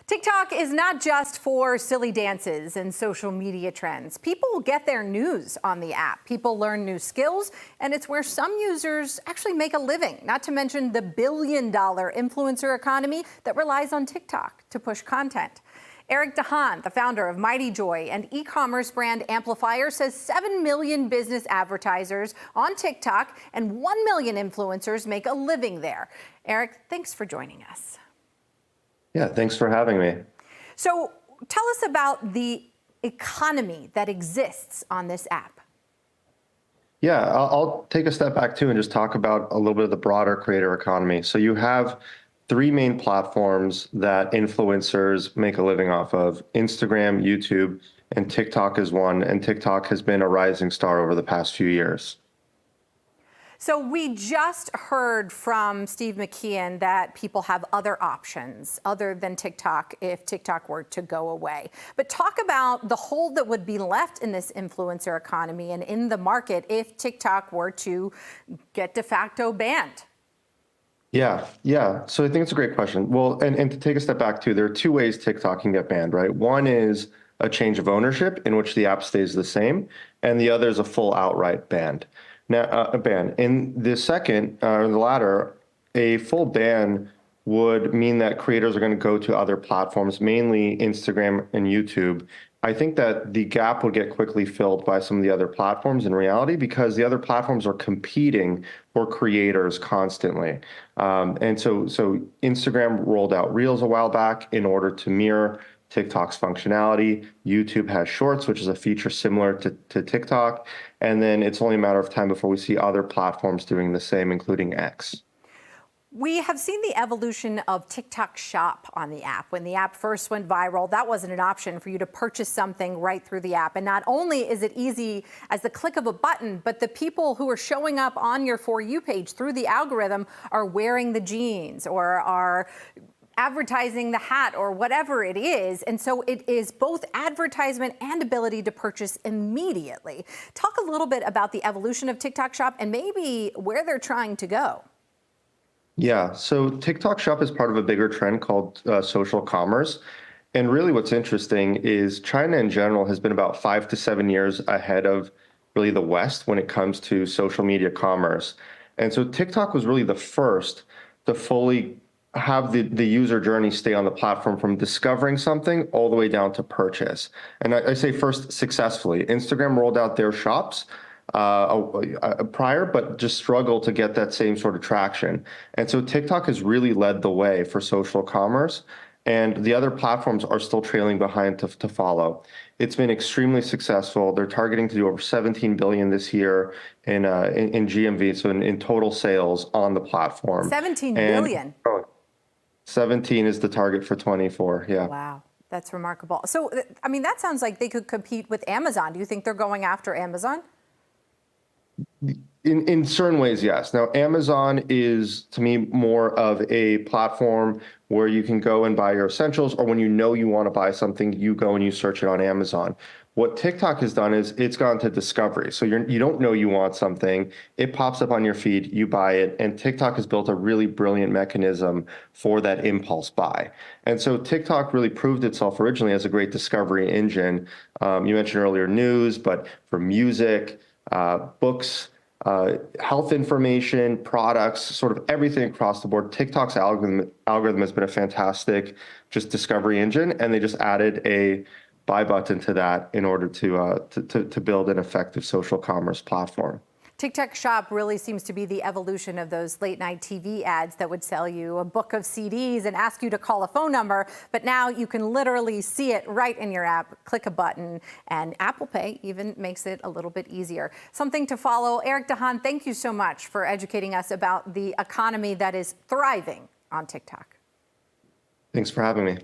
TikTok is not just for silly dances and social media trends. People get their news on the app. People learn new skills, and it's where some users actually make a living, not to mention the billion-dollar influencer economy that relies on TikTok to push content. Eric DeHaan, the founder of Mighty Joy and e-commerce brand Amplifier, says 7 million business advertisers on TikTok and 1 million influencers make a living there. Eric, thanks for joining us. Yeah, thanks for having me. So tell us about the economy that exists on this app. Yeah, I'll take a step back too and just talk about a little bit of the broader creator economy. So you have three main platforms that influencers make a living off of: Instagram, YouTube, and TikTok is one. And TikTok has been a rising star over the past few years. So we just heard from Steve McKeon that people have other options other than TikTok if TikTok were to go away. But talk about the hole that would be left in this influencer economy and in the market if TikTok were to get de facto banned. Yeah. So I think it's a great question. Well, and to take a step back too, there are two ways TikTok can get banned, right? One is a change of ownership in which the app stays the same, and the other is a full outright ban. Now, a ban. In the second, or the latter, a full ban would mean that creators are going to go to other platforms, mainly Instagram and YouTube. I think that the gap would get quickly filled by some of the other platforms in reality, because the other platforms are competing for creators constantly. And so Instagram rolled out Reels a while back in order to mirror TikTok's functionality. YouTube has Shorts, which is a feature similar to TikTok. And then it's only a matter of time before we see other platforms doing the same, including X. We have seen the evolution of TikTok Shop on the app. When the app first went viral, that wasn't an option for you to purchase something right through the app. And not only is it easy as the click of a button, but the people who are showing up on your For You page through the algorithm are wearing the jeans or are advertising the hat or whatever it is. And so it is both advertisement and ability to purchase immediately. Talk a little bit about the evolution of TikTok Shop and maybe where they're trying to go. Yeah, so TikTok Shop is part of a bigger trend called social commerce. And really what's interesting is China in general has been about 5 to 7 years ahead of really the West when it comes to social media commerce. And so TikTok was really the first to fully have the user journey stay on the platform from discovering something all the way down to purchase. And I say first successfully. Instagram rolled out their shops prior, but just struggled to get that same sort of traction. And so TikTok has really led the way for social commerce, and the other platforms are still trailing behind to follow. It's been extremely successful. They're targeting to do over 17 billion this year in GMV, so in total sales on the platform. 17 billion. 17 is the target for 24. Yeah. Wow. That's remarkable. So, I mean, that sounds like they could compete with Amazon. Do you think they're going after Amazon? In certain ways, yes. Now, Amazon is, to me, more of a platform where you can go and buy your essentials, or when you know you want to buy something, you go and you search it on Amazon. What TikTok has done is it's gone to discovery. So you don't know you want something, it pops up on your feed, you buy it, and TikTok has built a really brilliant mechanism for that impulse buy. And so TikTok really proved itself originally as a great discovery engine. You mentioned earlier news, but for music, books, health information, products, sort of everything across the board. TikTok's algorithm has been a fantastic just discovery engine, and they just added a buy button to that in order to build an effective social commerce platform. TikTok Shop really seems to be the evolution of those late night TV ads that would sell you a book of CDs and ask you to call a phone number. But now you can literally see it right in your app, click a button, and Apple Pay even makes it a little bit easier. Something to follow. Eric DeHaan, thank you so much for educating us about the economy that is thriving on TikTok. Thanks for having me.